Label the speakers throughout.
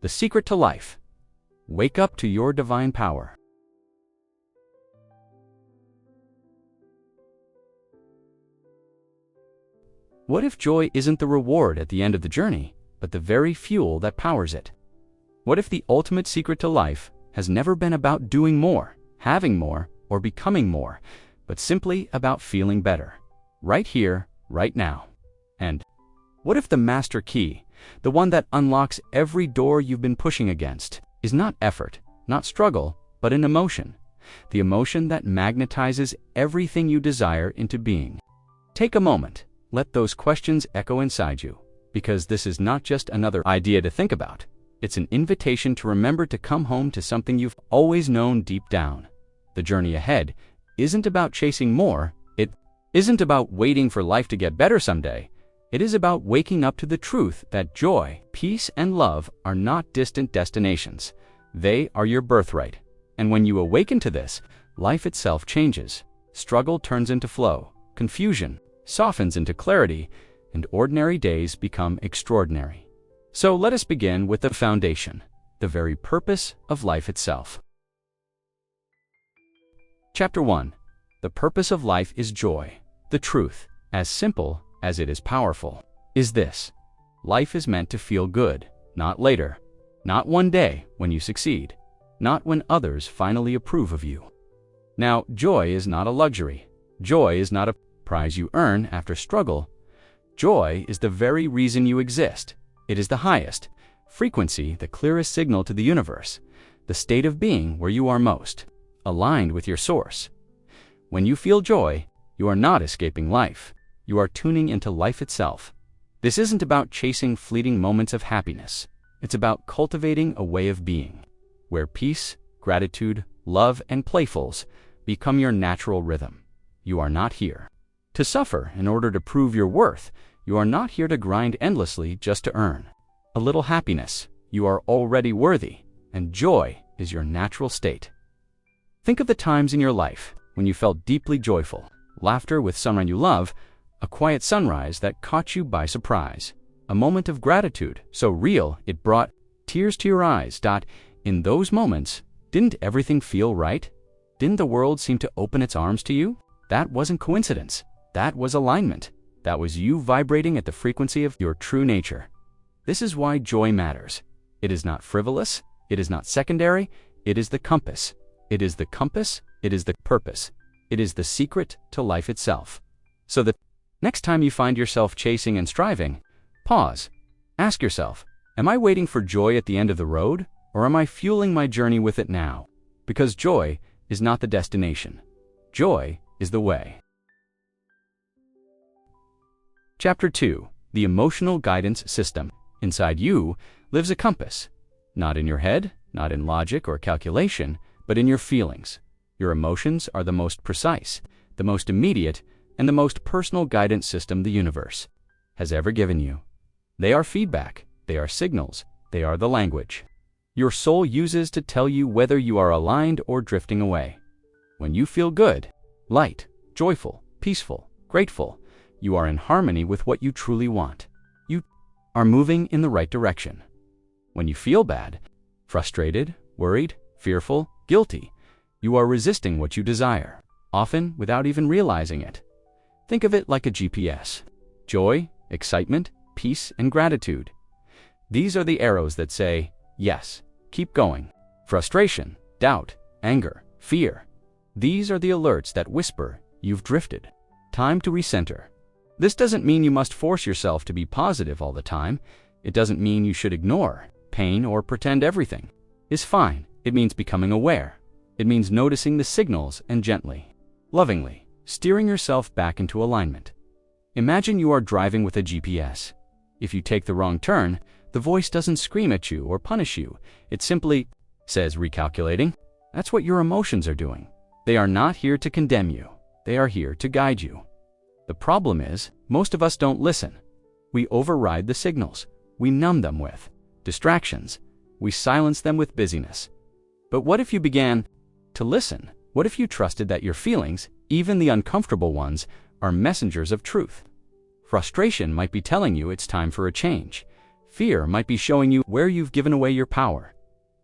Speaker 1: The secret to life. Wake up to your divine power. What if joy isn't the reward at the end of the journey, but the very fuel that powers it? What if the ultimate secret to life has never been about doing more, having more, or becoming more, but simply about feeling better, right here, right now? And what if the master key, the one that unlocks every door you've been pushing against, is not effort, not struggle, but an emotion, the emotion that magnetizes everything you desire into being? Take a moment, let those questions echo inside you, because this is not just another idea to think about. It's an invitation to remember to come home to something you've always known deep down. The journey ahead isn't about chasing more, it isn't about waiting for life to get better someday. It is about waking up to the truth that joy, peace, and love are not distant destinations. They are your birthright. And when you awaken to this, life itself changes. Struggle turns into flow, confusion softens into clarity, and ordinary days become extraordinary. So let us begin with the foundation, the very purpose of life itself. Chapter 1. The purpose of life is joy. The truth, as simple as it is powerful, is this: life is meant to feel good, not later, not one day when you succeed, not when others finally approve of you. Now, joy is not a luxury. Joy is not a prize you earn after struggle. Joy is the very reason you exist. It is the highest frequency, the clearest signal to the universe, the state of being where you are most aligned with your source. When you feel joy, you are not escaping life. You are tuning into life itself. This isn't about chasing fleeting moments of happiness. It's about cultivating a way of being, where peace, gratitude, love, and playfuls become your natural rhythm. You are not here to suffer in order to prove your worth. You are not here to grind endlessly just to earn a little happiness. You are already worthy, and joy is your natural state. Think of the times in your life when you felt deeply joyful, laughter with someone you love, a quiet sunrise that caught you by surprise, a moment of gratitude so real it brought tears to your eyes. In those moments, didn't everything feel right? Didn't the world seem to open its arms to you? That wasn't coincidence. That was alignment. That was you vibrating at the frequency of your true nature. This is why joy matters. It is not frivolous. It is not secondary. It is the compass. It is the compass. It is the purpose. It is the secret to life itself. So that next time you find yourself chasing and striving, pause. Ask yourself, am I waiting for joy at the end of the road, or am I fueling my journey with it now? Because joy is not the destination. Joy is the way. Chapter 2. The emotional guidance system. Inside you lives a compass. Not in your head, not in logic or calculation, but in your feelings. Your emotions are the most precise, the most immediate, and the most personal guidance system the universe has ever given you. They are feedback, they are signals, they are the language your soul uses to tell you whether you are aligned or drifting away. When you feel good, light, joyful, peaceful, grateful, you are in harmony with what you truly want. You are moving in the right direction. When you feel bad, frustrated, worried, fearful, guilty, you are resisting what you desire, often without even realizing it. Think of it like a GPS. Joy, excitement, peace, and gratitude. These are the arrows that say, yes, keep going. Frustration, doubt, anger, fear. These are the alerts that whisper, you've drifted. Time to recenter. This doesn't mean you must force yourself to be positive all the time. It doesn't mean you should ignore pain or pretend everything is fine. It means becoming aware. It means noticing the signals and gently, lovingly, steering yourself back into alignment. Imagine you are driving with a GPS. If you take the wrong turn, the voice doesn't scream at you or punish you. It simply says, recalculating. That's what your emotions are doing. They are not here to condemn you. They are here to guide you. The problem is, most of us don't listen. We override the signals. We numb them with distractions. We silence them with busyness. But what if you began to listen? What if you trusted that your feelings, even the uncomfortable ones, are messengers of truth? Frustration might be telling you it's time for a change. Fear might be showing you where you've given away your power.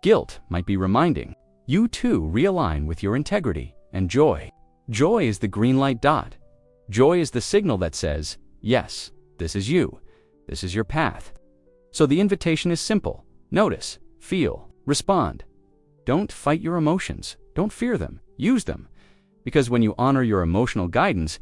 Speaker 1: Guilt might be reminding you to realign with your integrity. And joy. Joy is the green light dot. Joy is the signal that says, yes, this is you. This is your path. So the invitation is simple. Notice, feel, respond. Don't fight your emotions. Don't fear them. Use them. Because when you honor your emotional guidance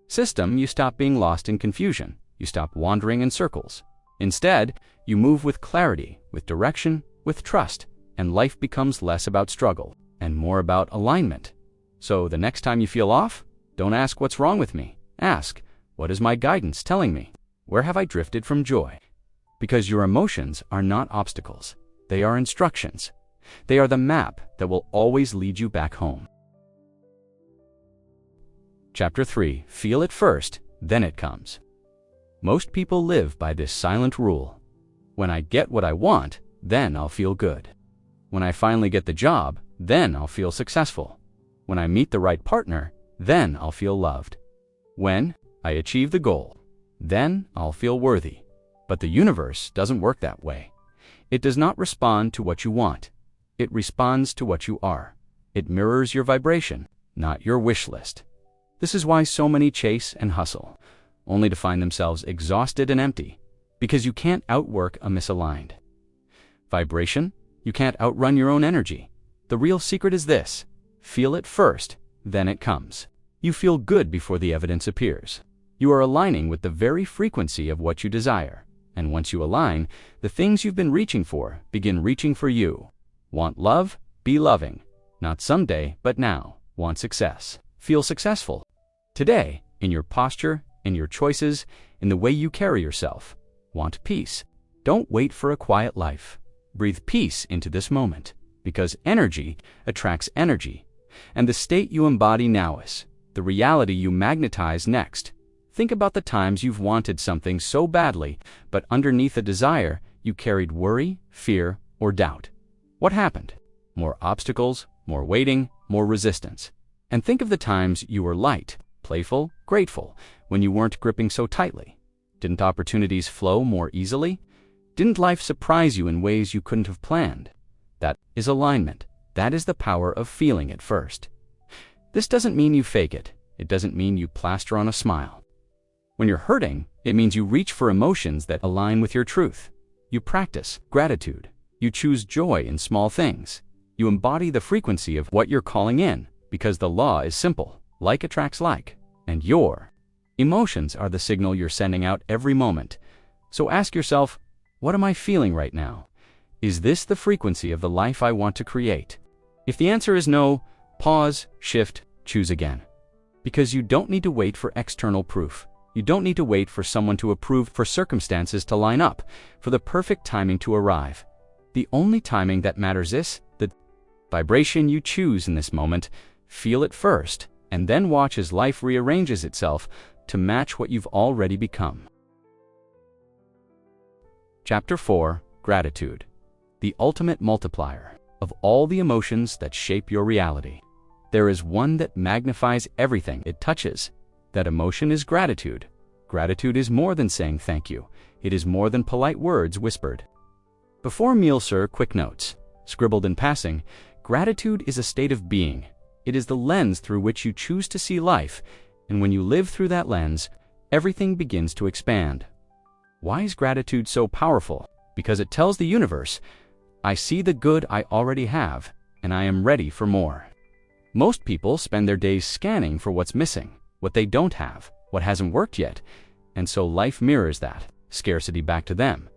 Speaker 1: system, you stop being lost in confusion. You stop wandering in circles. Instead, you move with clarity, with direction, with trust, and life becomes less about struggle and more about alignment. So the next time you feel off, don't ask what's wrong with me. Ask, what is my guidance telling me? Where have I drifted from joy? Because your emotions are not obstacles. They are instructions. They are the map that will always lead you back home. Chapter 3. Feel it first, then it comes. Most people live by this silent rule. When I get what I want, then I'll feel good. When I finally get the job, then I'll feel successful. When I meet the right partner, then I'll feel loved. When I achieve the goal, then I'll feel worthy. But the universe doesn't work that way. It does not respond to what you want. It responds to what you are. It mirrors your vibration, not your wish list. This is why so many chase and hustle, only to find themselves exhausted and empty, because you can't outwork a misaligned vibration. You can't outrun your own energy. The real secret is this: feel it first, then it comes. You feel good before the evidence appears. You are aligning with the very frequency of what you desire. And once you align, the things you've been reaching for begin reaching for you. Want love? Be loving. Not someday, but now. Want success? Feel successful. Today, in your posture, in your choices, in the way you carry yourself. Want peace? Don't wait for a quiet life. Breathe peace into this moment, because energy attracts energy, and the state you embody now is the reality you magnetize next. Think about the times you've wanted something so badly, but underneath the desire, you carried worry, fear, or doubt. What happened? More obstacles, more waiting, more resistance. And think of the times you were light, playful, grateful, when you weren't gripping so tightly. Didn't opportunities flow more easily? Didn't life surprise you in ways you couldn't have planned? That is alignment. That is the power of feeling it first. This doesn't mean you fake it. It doesn't mean you plaster on a smile. When you're hurting, it means you reach for emotions that align with your truth. You practice gratitude. You choose joy in small things. You embody the frequency of what you're calling in, because the law is simple. Like attracts like. And your emotions are the signal you're sending out every moment. So ask yourself, what am I feeling right now? Is this the frequency of the life I want to create? If the answer is no, pause, shift, choose again. Because you don't need to wait for external proof. You don't need to wait for someone to approve, for circumstances to line up, for the perfect timing to arrive. The only timing that matters is the vibration you choose in this moment. Feel it first, and then watch as life rearranges itself to match what you've already become. Chapter 4. Gratitude. The ultimate multiplier of all the emotions that shape your reality. There is one that magnifies everything it touches. That emotion is gratitude. Gratitude is more than saying thank you. It is more than polite words whispered before meal, sir. Quick notes scribbled in passing. Gratitude is a state of being. It is the lens through which you choose to see life, and when you live through that lens, everything begins to expand. Why is gratitude so powerful? Because it tells the universe, I see the good I already have, and I am ready for more. Most people spend their days scanning for what's missing, what they don't have, what hasn't worked yet, and so life mirrors that scarcity back to them.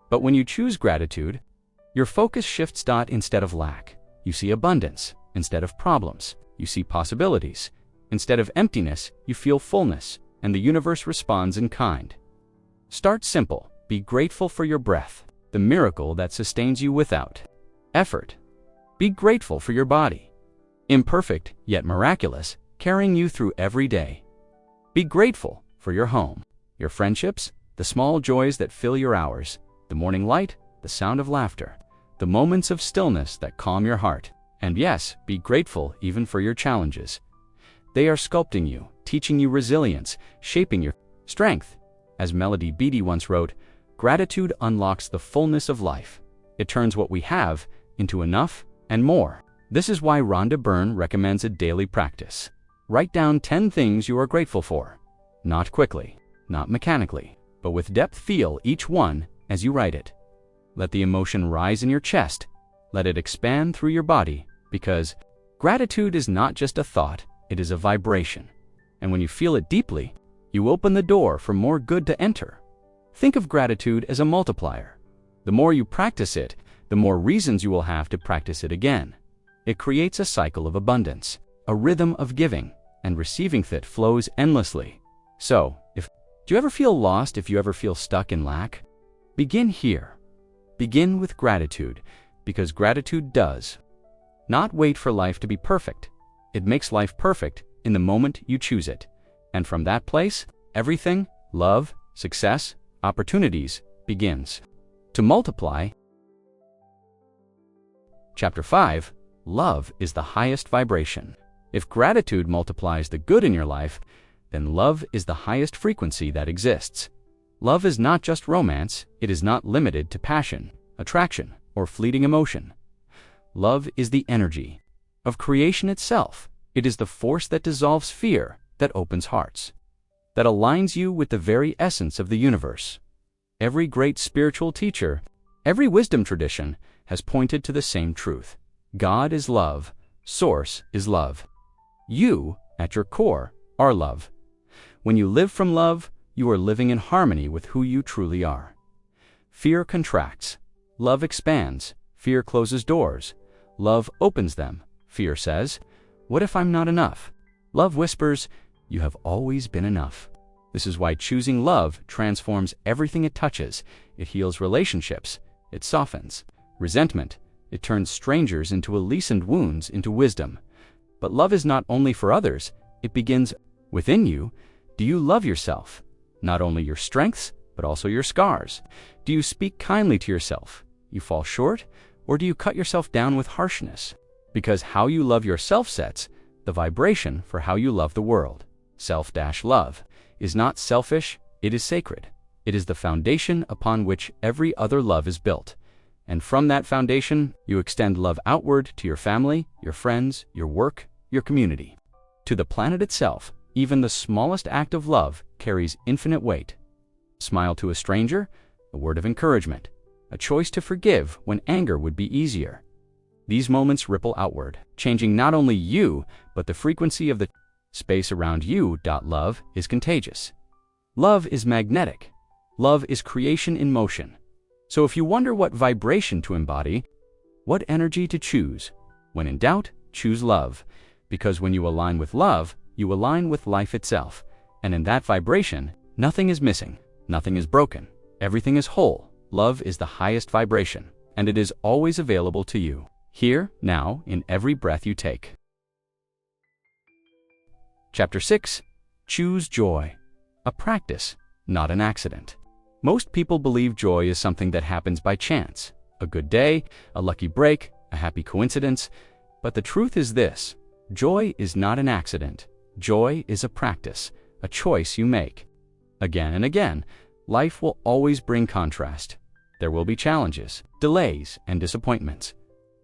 Speaker 1: But when you choose gratitude, your focus shifts. Instead of lack, you see abundance. Instead of problems, you see possibilities. Instead of emptiness, you feel fullness, and the universe responds in kind. Start simple. Be grateful for your breath, the miracle that sustains you without effort. Be grateful for your body, imperfect yet miraculous, carrying you through every day. Be grateful for your home, your friendships, the small joys that fill your hours, the morning light, the sound of laughter, the moments of stillness that calm your heart. And yes, be grateful even for your challenges. They are sculpting you, teaching you resilience, shaping your strength. As Melody Beattie once wrote, Gratitude unlocks the fullness of life. It turns what we have into enough and more. This is why Rhonda Byrne recommends a daily practice. Write down 10 things you are grateful for. Not quickly, not mechanically, but with depth. Feel each one as you write it. Let the emotion rise in your chest. Let it expand through your body, because gratitude is not just a thought, it is a vibration. And when you feel it deeply, you open the door for more good to enter. Think of gratitude as a multiplier. The more you practice it, the more reasons you will have to practice it again. It creates a cycle of abundance, a rhythm of giving and receiving that flows endlessly. So, do you ever feel lost? If you ever feel stuck in lack? Begin here. Begin with gratitude, because gratitude does not wait for life to be perfect. It makes life perfect in the moment you choose it. And from that place, everything, love, success, opportunities, begins to multiply. Chapter 5. Love is the highest vibration. If gratitude multiplies the good in your life, then love is the highest frequency that exists. Love is not just romance. It is not limited to passion, attraction, or fleeting emotion. Love is the energy of creation itself. It is the force that dissolves fear, that opens hearts, that aligns you with the very essence of the universe. Every great spiritual teacher, every wisdom tradition has pointed to the same truth. God is love. Source is love. You, at your core, are love. When you live from love, you are living in harmony with who you truly are. Fear contracts. Love expands. Fear closes doors. Love opens them. Fear says, "What if I'm not enough?" Love whispers, "You have always been enough." This is why choosing love transforms everything it touches. It heals relationships. It softens resentment. It turns strangers into lessened wounds into wisdom. But love is not only for others. It begins within you. Do you love yourself? Not only your strengths, but also your scars. Do you speak kindly to yourself? You fall short? Or do you cut yourself down with harshness? Because how you love yourself sets the vibration for how you love the world. Self-love is not selfish, it is sacred. It is the foundation upon which every other love is built. And from that foundation, you extend love outward to your family, your friends, your work, your community. To the planet itself, even the smallest act of love carries infinite weight. Smile to a stranger, a word of encouragement, a choice to forgive when anger would be easier. These moments ripple outward, changing not only you, but the frequency of the space around you. Love is contagious. Love is magnetic. Love is creation in motion. So if you wonder what vibration to embody, what energy to choose, when in doubt, choose love. Because when you align with love, you align with life itself. And in that vibration, nothing is missing, nothing is broken, everything is whole. Love is the highest vibration, and it is always available to you, here, now, in every breath you take. Chapter 6. Choose joy. A practice, not an accident. Most people believe joy is something that happens by chance, a good day, a lucky break, a happy coincidence. But the truth is this: joy is not an accident. Joy is a practice, a choice you make. Again and again, life will always bring contrast. There will be challenges, delays, and disappointments.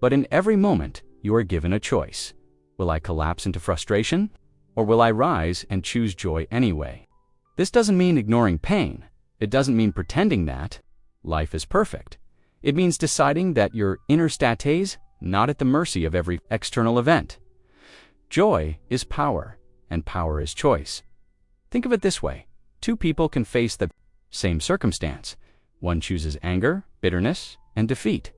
Speaker 1: But in every moment, you are given a choice. Will I collapse into frustration? Or will I rise and choose joy anyway? This doesn't mean ignoring pain. It doesn't mean pretending that life is perfect. It means deciding that your inner state is not at the mercy of every external event. Joy is power, and power is choice. Think of it this way: two people can face the same circumstance. One chooses anger, bitterness, and defeat.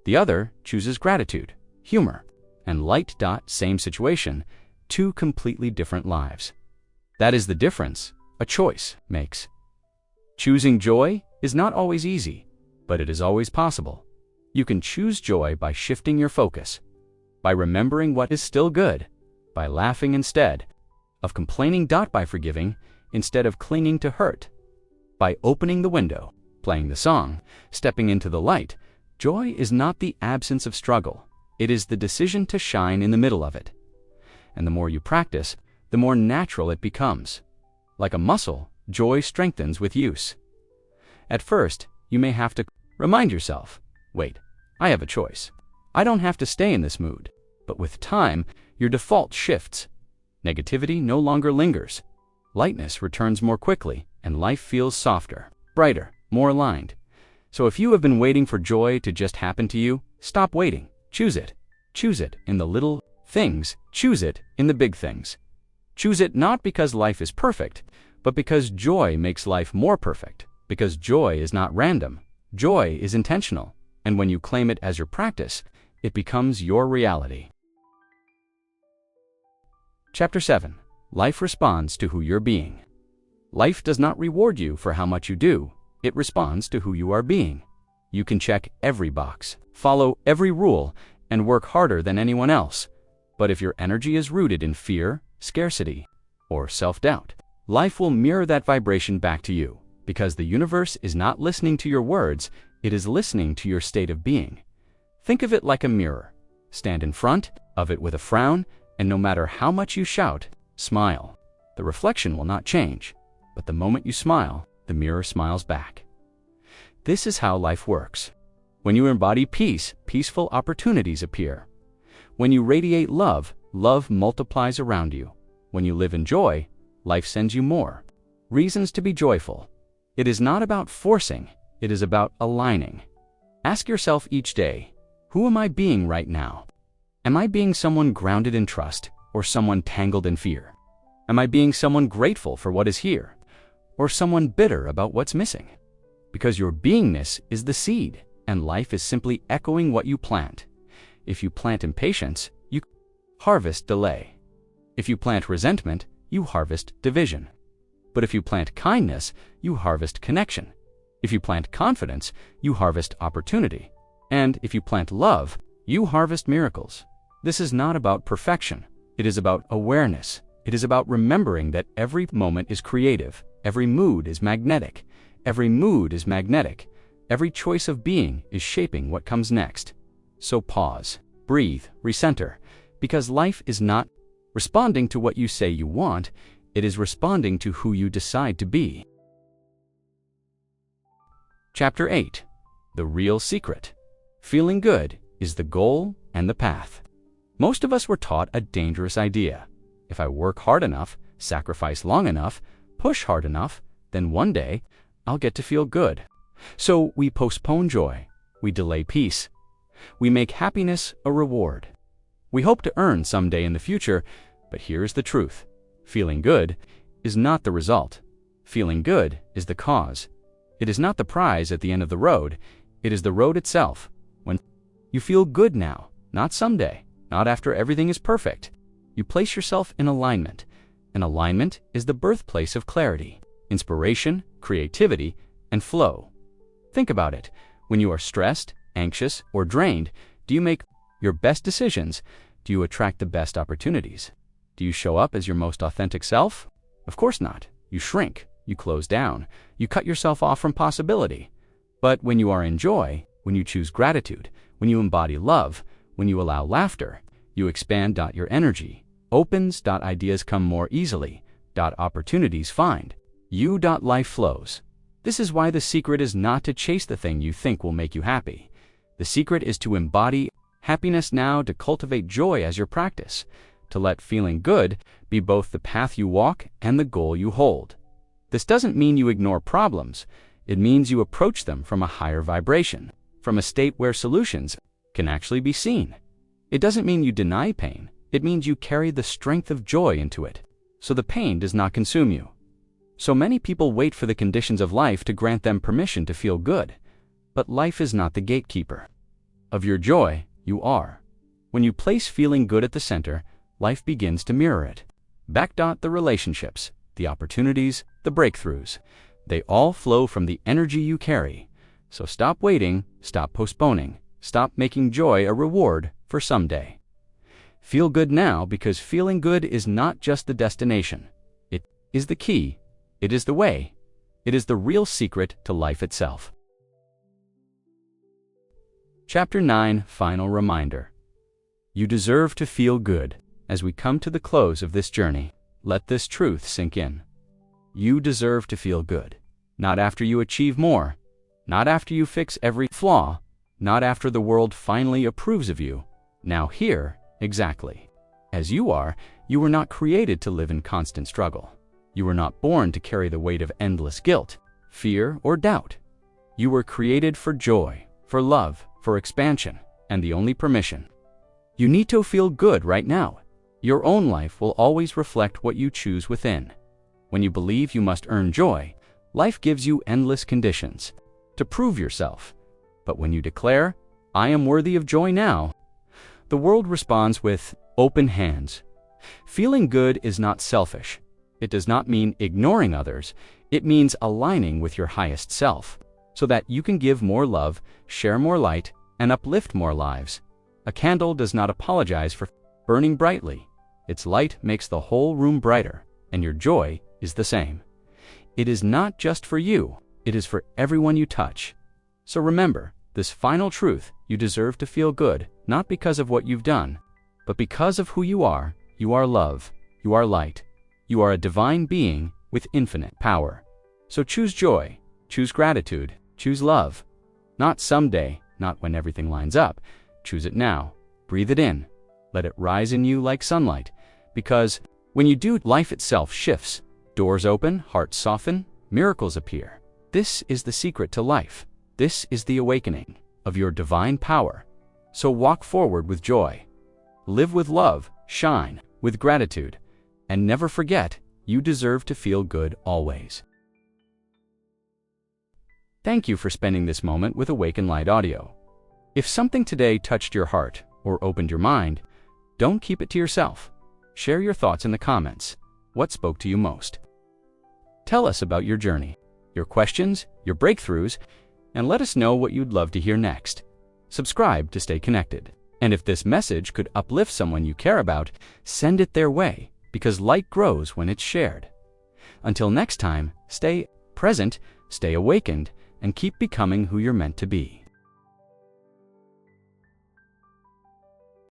Speaker 1: The other chooses gratitude, humor, and light. Same situation, two completely different lives. That is the difference a choice makes. Choosing joy is not always easy, but it is always possible. You can choose joy by shifting your focus, by remembering what is still good, by laughing instead of complaining. By forgiving instead of clinging to hurt, by opening the window, playing the song, stepping into the light. Joy is not the absence of struggle. It is the decision to shine in the middle of it. And the more you practice, the more natural it becomes. Like a muscle, joy strengthens with use. At first, you may have to remind yourself, wait, I have a choice. I don't have to stay in this mood. But with time, your default shifts. Negativity no longer lingers. Lightness returns more quickly, and life feels softer, brighter, more aligned. So if you have been waiting for joy to just happen to you, stop waiting. Choose it. Choose it in the little things. Choose it in the big things. Choose it not because life is perfect, but because joy makes life more perfect. Because joy is not random. Joy is intentional. And when you claim it as your practice, it becomes your reality. Chapter 7. Life responds to who you're being. Life does not reward you for how much you do. It responds to who you are being. You can check every box, follow every rule, and work harder than anyone else. But if your energy is rooted in fear, scarcity, or self-doubt, life will mirror that vibration back to you, because the universe is not listening to your words, it is listening to your state of being. Think of it like a mirror. Stand in front of it with a frown, and no matter how much you shout, smile. The reflection will not change, but the moment you smile, the mirror smiles back. This is how life works. When you embody peace, peaceful opportunities appear. When you radiate love, love multiplies around you. When you live in joy, life sends you more reasons to be joyful. It is not about forcing, it is about aligning. Ask yourself each day, who am I being right now? Am I being someone grounded in trust, or someone tangled in fear? Am I being someone grateful for what is here, or someone bitter about what's missing? Because your beingness is the seed, and life is simply echoing what you plant. If you plant impatience, you harvest delay. If you plant resentment, you harvest division. But if you plant kindness, you harvest connection. If you plant confidence, you harvest opportunity. And if you plant love, you harvest miracles. This is not about perfection. It is about awareness. It is about remembering that every moment is creative. Every mood is magnetic. Every mood is magnetic. Every choice of being is shaping what comes next. So pause, breathe, recenter, because life is not responding to what you say you want, it is responding to who you decide to be. Chapter 8. The Real Secret. Feeling good is the goal and the path. Most of us were taught a dangerous idea. If I work hard enough, sacrifice long enough, push hard enough, then one day I'll get to feel good. So we postpone joy. We delay peace. We make happiness a reward. We hope to earn someday in the future, but here's the truth. Feeling good is not the result. Feeling good is the cause. It is not the prize at the end of the road. It is the road itself. When you feel good now, not someday, not after everything is perfect, you place yourself in alignment. And alignment is the birthplace of clarity, inspiration, creativity, and flow. Think about it. When you are stressed, anxious, or drained, do you make your best decisions? Do you attract the best opportunities? Do you show up as your most authentic self? Of course not. You shrink, you close down, you cut yourself off from possibility. But when you are in joy, when you choose gratitude, when you embody love, when you allow laughter, you expand. Your energy opens. Ideas come more easily. Opportunities find you. Life flows. This is why the secret is not to chase the thing you think will make you happy. The secret is to embody happiness now, to cultivate joy as your practice, to let feeling good be both the path you walk and the goal you hold. This doesn't mean you ignore problems. It means you approach them from a higher vibration, from a state where solutions can actually be seen. It doesn't mean you deny pain. It means you carry the strength of joy into it, so the pain does not consume you. So many people wait for the conditions of life to grant them permission to feel good. But life is not the gatekeeper of your joy. You are. When you place feeling good at the center, life begins to mirror it. The relationships, the opportunities, the breakthroughs, they all flow from the energy you carry. So stop waiting, stop postponing, stop making joy a reward for someday. Feel good now, because feeling good is not just the destination. It is the key. It is the way. It is the real secret to life itself. Chapter 9. Final reminder. You deserve to feel good. As we come to the close of this journey, let this truth sink in. You deserve to feel good. Not after you achieve more, Not after you fix every flaw, not after the world finally approves of you. Now here, exactly. As you are, you were not created to live in constant struggle. You were not born to carry the weight of endless guilt, fear, or doubt. You were created for joy, for love, for expansion, and the only permission. You need to feel good right now. Your own life will always reflect what you choose within. When you believe you must earn joy, life gives you endless conditions to prove yourself. But when you declare, "I am worthy of joy now," the world responds with open hands. Feeling good is not selfish. It does not mean ignoring others. It means aligning with your highest self, so that you can give more love, share more light, and uplift more lives. A candle does not apologize for burning brightly. Its light makes the whole room brighter, and your joy is the same. It is not just for you, it is for everyone you touch. So remember this final truth: you deserve to feel good, not because of what you've done, but because of who you are. You are love, you are light, you are a divine being with infinite power. So choose joy, choose gratitude, choose love. Not someday, not when everything lines up. Choose it now. Breathe it in. Let it rise in you like sunlight. Because when you do, life itself shifts. Doors open, hearts soften, miracles appear. This is the secret to life. This is the awakening of your divine power. So walk forward with joy. Live with love, shine with gratitude, and never forget, you deserve to feel good always. Thank you for spending this moment with Awaken Light Audio. If something today touched your heart or opened your mind, don't keep it to yourself. Share your thoughts in the comments. What spoke to you most? Tell us about your journey, your questions, your breakthroughs, and let us know what you'd love to hear next. Subscribe to stay connected. And if this message could uplift someone you care about, send it their way, because light grows when it's shared. Until next time, stay present, stay awakened, and keep becoming who you're meant to be.